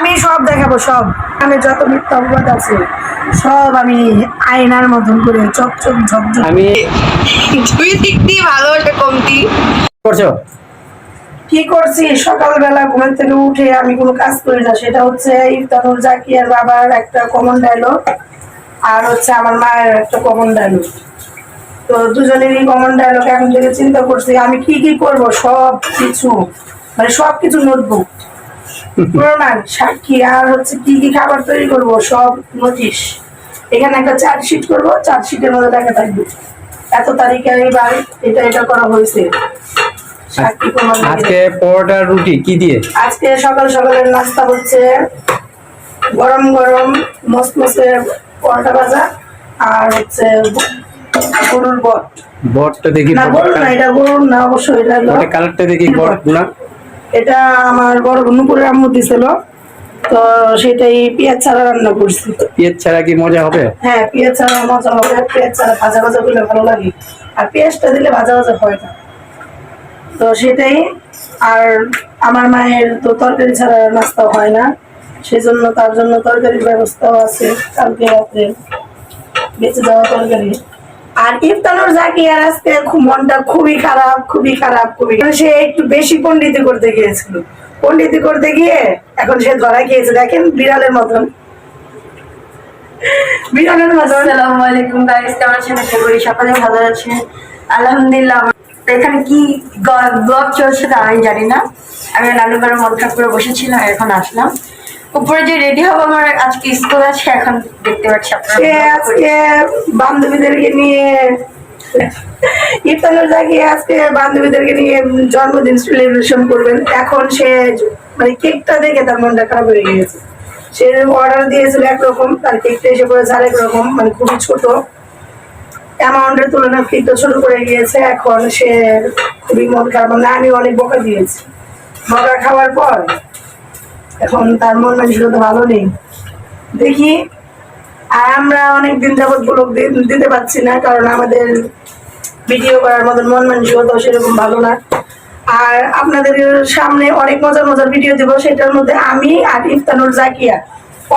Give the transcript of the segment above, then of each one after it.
আমি সব দেখাবো, সব আমি যত মিথ্যা অপবাদ আছে সব আমি আয়নার মতন করে চকচক ঝকঝক। আমি দুই দিক দিয়ে ভালোবাসা কমতি করছো কি করছি, সকালবেলা ঘুম থেকে উঠে আমি কোনো কাজ করি না, সেটা হচ্ছে ইফতানুর জাকিয়ার বাবার একটা কমন ডায়লগ আর হচ্ছে আমার মায়ের একটা কমন ডায়লগ। তো দুজনেরই কমন ডায়লগ এখন থেকে চিন্তা করছি আমি কি কি করব, সব কিছু মানে সব কিছু নোটবুক প্রমাণ সাক্ষী আর হচ্ছে কি কি খাবার তৈরি করব সব নোটিশ। এখানে একটা চার্জশিট করব, চার্জশিটের মধ্যে লেখা থাকবে এত তারিখে এইবার এটা এটা করা হয়েছে। সাক্ষী প্রমাণ দিয়ে আজকে পরোটা রুটি কি দিয়ে? আজকে সকাল সকালের নাস্তা হচ্ছে গরম গরম মসমসে পরোটা ভাজা আর হচ্ছে গরুর বট। বটটা দেখি, না গরুর না, এটা গরুর না অবশ্যই, এটা হলো বটের কালারটা দেখি বট না। এটা আমার বড় নুপুরের আম্মু দিছিল, তো সেটাই পেঁয়াজ ছাড়া রান্না করছি। পেঁয়াজ ছাড়া কি মজা হবে? হ্যাঁ পেঁয়াজ ছাড়া মজা হবে, পেঁয়াজ ছাড়া ভাজা ভাজা করলে ভালো লাগে, আর পেঁয়াজটা দিলে ভাজা ভাজা হয় না, তো সেটাই। আর আমার মায়ের তো তরকারি ছাড়া নাস্তা হয় না, সেজন্য তার জন্য তরকারির ব্যবস্থাও আছে কালকে রাত্রে বেঁচে যাওয়া তরকারি। আর ইফতানুর জাকিয়ার আজকে মনটা খুবই খারাপ, খুবই খারাপ, খুবই। সে একটু বেশি পণ্ডিতি করতে গিয়েছিল, পণ্ডিতি করতে গিয়ে এখন সে ধরা গিয়েছে, দেখেন বিড়ালের মতন, বিড়ালের মতন। আসসালামু আলাইকুম গাইস, কেমন আছেন? আশা করি সকালে ভালো আছেন। আলহামদুলিল্লাহ। এখানে কি ব্লগ চলছে তা আমি জানি না। আমি নানুবাড়ির মন খারাপ করে বসেছিলাম, এখন আসলাম উপরে যে রেডি হবো, আমার আজকে স্কুল আছে, এখন দেখতে পাচ্ছি সে আজকে বান্ধবীদেরকে নিয়ে ইফতানুর জাকিয়া আজকে বান্ধবীদেরকে নিয়ে জন্মদিন সেলিব্রেশন করবেন। এখন সে মানে কেকটা দেখে তার মনটা খারাপ হয়ে গিয়েছে, সে অর্ডার দিয়েছিল একরকম, তার কেকটা এসে পড়েছে আরেক রকম, মানে খুবই ছোট অ্যামাউন্টের তুলনায় কেকটা ছোট করে গিয়েছে। এখন সে খুবই মন খারাপ, মানে আমি অনেক বকা দিয়েছি, বকা খাওয়ার পর এখন তার মন মানসিকতা ভালো নেই দেখি। আর আমরা অনেকদিন যাবৎ ব্লগ দিতে পারছি না, কারণ আমাদের ভিডিও করার মতন মন মানসিকতা সেরকম ভালো না। আর আপনাদের সামনে অনেক মজার মজার ভিডিও দেবো, সেটার মধ্যে আমি আর ইফতানুর জাকিয়া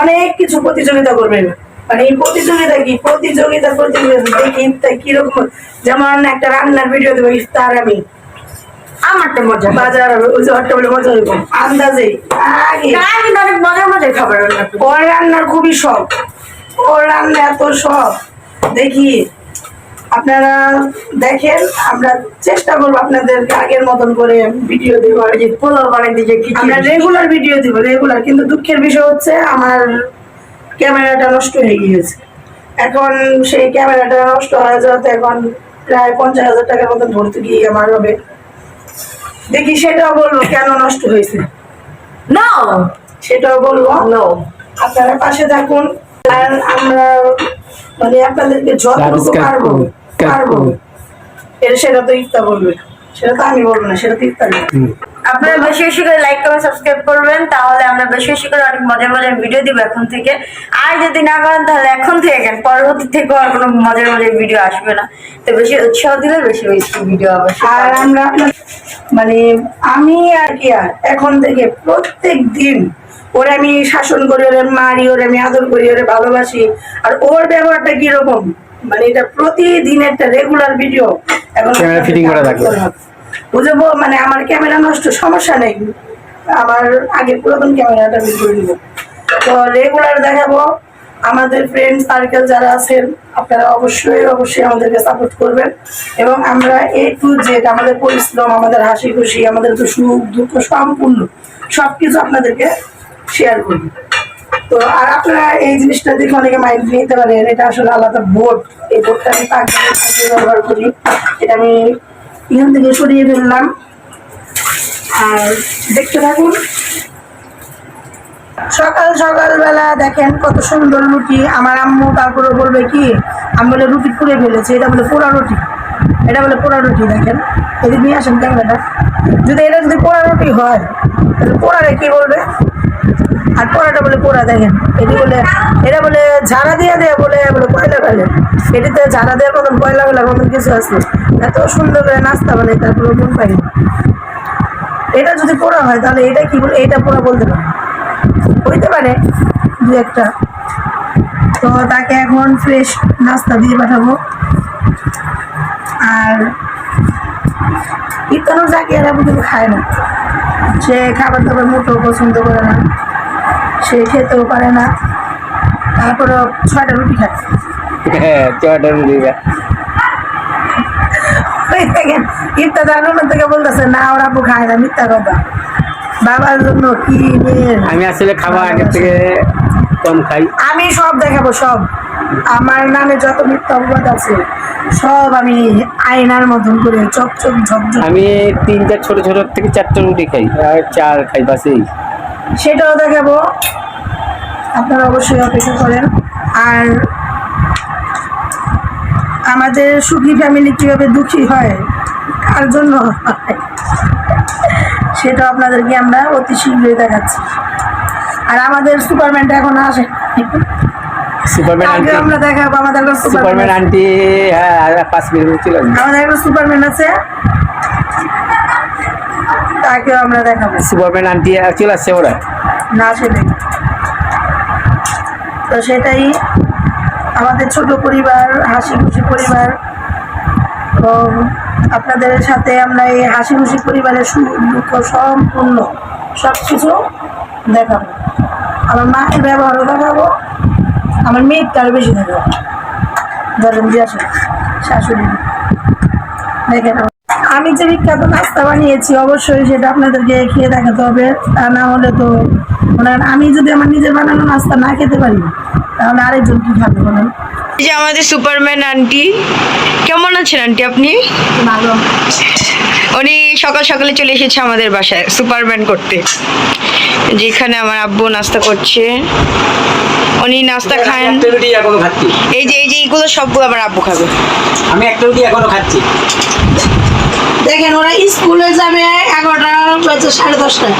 অনেক কিছু প্রতিযোগিতা করবেন। মানে এই প্রতিযোগিতা কি, প্রতিযোগিতা দেখি কিরকম, যেমন একটা রান্নার ভিডিও দেবো ইফতার, আমি আমারটা মজা বাজার ওই যে একটা বলে মজা হইব আন্দাজে আগে অনেক মজার মজার খাবার রান্না করি। ওর রান্নার খুবই শখ, ওর রান্না এত শখ। দেখি আপনারা দেখেন, আমরা চেষ্টা করবো আপনাদেরকে আগের মতন করে ভিডিও দেবো, যে পোলাও বানাই দিয়ে আমরা রেগুলার ভিডিও দিব রেগুলার। কিন্তু দুঃখের বিষয় হচ্ছে আমার ক্যামেরাটা নষ্ট হয়ে গিয়েছে, এখন সেই ক্যামেরাটা নষ্ট হয়ে যাওয়াতে এখন প্রায় 50,000 টাকার মতন ভর্তি গিয়ে আমার হবে। দেখি সেটাও বলবো কেন নষ্ট হয়েছে, না সেটাও বলবো। নো, আপনারা পাশে থাকুন, আর আমরা মানে আপনাদেরকে যতটুকু পারবো পারবো সেটা তো ইফতা বলবে, সেটা তো আমি বলবো না, সেটা তো ইফতা বলবে। আপনারা বেশি বেশি করে লাইক কমেন্ট সাবস্ক্রাইব করবেন, তাহলে আমরা বেশি বেশি করে অনেক মজার মজার ভিডিও দিব এখন থেকে। আর যদি না করেন তাহলে এখন থেকে কেন, পরবর্তী থেকে আর কোনো মজার মজার ভিডিও আসবে না। তো বেশি উৎসাহ দিলে বেশি বেশি ভিডিও হবে। আর আমরা মানে আমি আর কি আর এখন থেকে প্রত্যেক দিন ওরে আমি শাসন করি, ওরে মারি, ওরে আমি আদর করি, ওরে ভালোবাসি। আর ওর ব্যবহারটা কিরকম, মানে এটা প্রতিদিন একটা রেগুলার ভিডিও এখন ফিটিং করা থাকবে, বুঝবো। মানে আমার ক্যামেরা নষ্ট সমস্যা নেই, আমার আগের পুরাতন ক্যামেরাটা বের করে দিব, তো রেগুলার দেখাবো। আমাদের ফ্রেন্ড সার্কেল যারা আছেন আপনারা অবশ্যই অবশ্যই আমাদেরকে সাপোর্ট করবেন, এবং আমরা A to Z আমাদের পরিশ্রম, আমাদের হাসি খুশি, আমাদের তো সুখ দুঃখ সম্পূর্ণ সবকিছু আপনাদেরকে শেয়ার করব। তো আর আপনারা এই জিনিসটা দেখে অনেকে মাইন্ড নিতে পারেন, এটা আসলে আলাদা বোর্ড, এই বোর্ডটা আমি পাখি ব্যবহার করি, এটা আমি এখান থেকে সরিয়ে ফেললাম। আর দেখতে থাকুন, সকাল সকালবেলা দেখেন কত সুন্দর রুটি। আমার আম্মু তারপরে বলবে কি, আমি বলে রুটি পুড়ে ফেলেছে, এটা বলে পোড়া রুটি, এটা বলে পোড়া রুটি। দেখেন এদিকে নিয়ে আসেন ক্যামেরাটা, যদি এটা যদি পোড়া রুটি হয় তাহলে পোড়ারে কি বলবে, আর পোড়াটা বলে পোড়া। দেখেন এটি বলে, এটা বলে ঝাড়া দিয়ে দেয়, বলে বলে কয়লা ফেলে, এটিতে ঝাড়া দেওয়ার মতন কয়লা ফেলার মতন কিছু আছে। এত সুন্দর করে নাস্তা বানাই তারপরে মন পাই। এটা যদি পোড়া হয় তাহলে এটা কি বলে, এটা পোড়া বলতে পারে। হইতে পারে দু একটা। তো তাকে এখন ফ্রেশ নাস্তা দিয়ে পাঠাবো। আর ইফতারও জাকিয়ার আবু কিন্তু খায় না, সে খাবার দাবার মোটেও পছন্দ করে না, সে খেতেও পারে না, তারপরে 6টা রুটি খায়। হ্যাঁ, চটা দিবা। ইফতার আনন্দ থেকে বলতেছে না ওর আব্বু খায় না, মিথ্যা কথা। বাবার জন্য কি মেয়ের, আমি আসলে খাবার আগের থেকে কম খাই। আমি সব দেখাবো, সব আমার নামে যত মিথ্যা অপবাদ আছে সব আমি আয়নার মতন করে চকচক ঝকঝক। আমি 3টা ছোট ছোট থেকে 4টা রুটি খাই আর 4 খাই বাসেই। সেটাও দেখাবো, আপনারা অবশ্যই অপেক্ষা করেন। আর আমাদের সুখী ফ্যামিলি কিভাবে দুঃখী হয়, কার জন্য হয়, সেটা আপনাদেরকে আমরা অতি শীঘ্রই দেখাচ্ছি। আর আমাদের সুপারম্যানটা এখন আসে, সুপারম্যান আগে আন্টি, আমরা দেখাবো আমাদের একটা সুপারম্যান সুপারম্যান। আন্টি, হ্যাঁ, আর 5 মিনিট ছিল। আমাদের একটা সুপারম্যান আছে, তাকেও আমরা দেখাবো। সুপারম্যান আন্টি চলে আসছে ওরা। না আসলে তো সেটাই আমাদের ছোট পরিবার, হাসি খুশি পরিবার। তো আপনাদের সাথে আমরা এই হাসি খুশি পরিবারের সুখ দুঃখ সম্পূর্ণ সব কিছু দেখাবো। আমার মায়ের ব্যবহারও দেখাবো, আমার মেয়েটা আরও বেশি দেখাবো। ধরেন দিয়ে আসেন শাশুড়ি, দেখেন আমি যে বিখ্যাত নাস্তা বানিয়েছি অবশ্যই সেটা আপনাদেরকে খেয়ে দেখাতে হবে। তা না হলে তো মনে হয় আমি যদি আমার নিজের বানানো নাস্তা না খেতে পারি তাহলে আরেকজন কি খাবে বলেন। এই যে আমাদের সুপারম্যান আন্টি, কেমন আছেন আন্টি আপনি? ভালো। উনি সকাল সকালে চলে এসেছে আমাদের বাসায় সুপারম্যান করতে। যেখানে আমার আব্বু নাস্তা করছে, উনি নাস্তা খান। একটা রুটি এখনো খাচ্ছি। এই যে এইগুলো সবগুলো আমার আব্বু খাবে। আমি একটা রুটি এখনো খাচ্ছি। দেখেন ওরা স্কুলে যাবে 11টা বাজে 10:30টায়,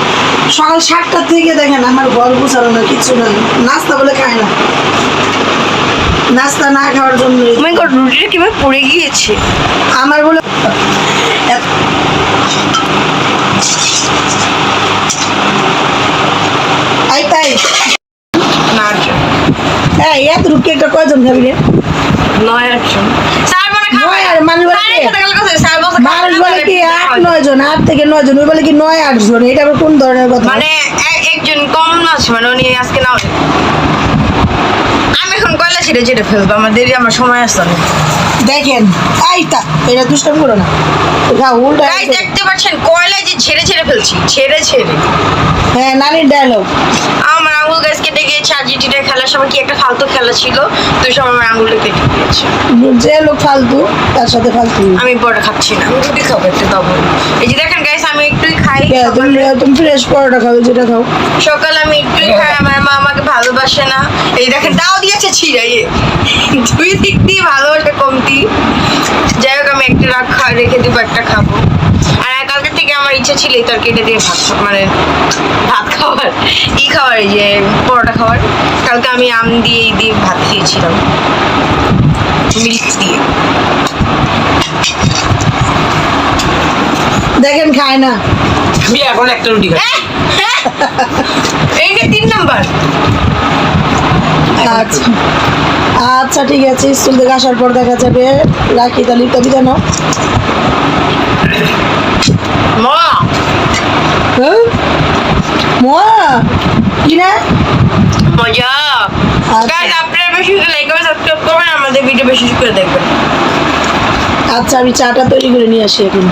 সকাল 7টা থেকে দেখেন আমার ঘর গুছানো না, কিছু না, নাস্তা বলে খায় না। নাস্তা না খাওয়ার জন্য মাই গড, রুটিটা কিভাবে পড়ে গিয়েছে। আমার বলে আই তাই না, এই এত রুটি একটা কয়জন খাবি রে? 9-8 স্যার বলে খাবে। নয় আর মানুষ বলে কি? স্যার বলছে মানুষ বলে কি 8-9 জন, 8 থেকে 9 জন, ওই বলে কি 9-8 জন। এটা আবার কোন ধরনের কথা? মানে একজন কম আছে, মানে উনি আজকে নাও। আমি এখন কয়লা ছেড়ে ফেলবো, আমার দেরি, আমার সময় আসছে না। দেখেন আইতা এটা দুষ্টামি করো না, খাও উল্টা। গাইস দেখতে পাচ্ছেন কয়লা যে ছেড়ে ফেলছি, ছেড়ে। হ্যাঁ, নানির ডায়লগ। আমার আঙুল গাছ কেটে গিয়েছে, আর জিটিটা খেলার সময় কি একটা ফালতু খেলা ছিল, তো সব আমার আঙুলটা কেটে গিয়েছে। যে লোক ফালতু তার সাথে ফালতু। আমি পরোটা খাচ্ছি না, আমি রুটি খাবো একটু খাবো। এই যে দেখেন গাইস, আমি একটুই খাই। তুমি ফ্রেশ পরোটা খাবে, যেটা খাও। সকালে আমি একটুই খাই, আমার মা আমাকে ভালোবাসে না। এই দেখেন দাও দিয়েছে ছিঁড়াইয়ে, দুই দিক দিয়ে ভালোবাসা কমতি। যাই হোক, আমি একটা রেখে দিব, একটা খাবো। আর কালকে থেকে আমার ইচ্ছা ছিল এই তরকারিটা দিয়ে ভাত খাওয়ার, খাওয়ার, এই যে পরোটা খাওয়ার। কালকে আমি আম দিয়ে ভাত খেয়েছিলাম, মিল্ক দিয়ে। দেখেন খায় না। আমি এখন একটা রুটি খাই। এইটা 3 নাম্বার। আচ্ছা আচ্ছা ঠিক আছে, স্কুল থেকে আসার পর দেখা যাবে। রাখি তাহলে, কবি জানো মা কি না মজা। আচ্ছা। গাইস আপনারা বেশি করে লাইক করবেন, সাবস্ক্রাইব করবেন, আমাদের ভিডিও বেশি করে দেখবেন। আচ্ছা আমি চাটা তৈরি করে নিয়ে আসি এখন।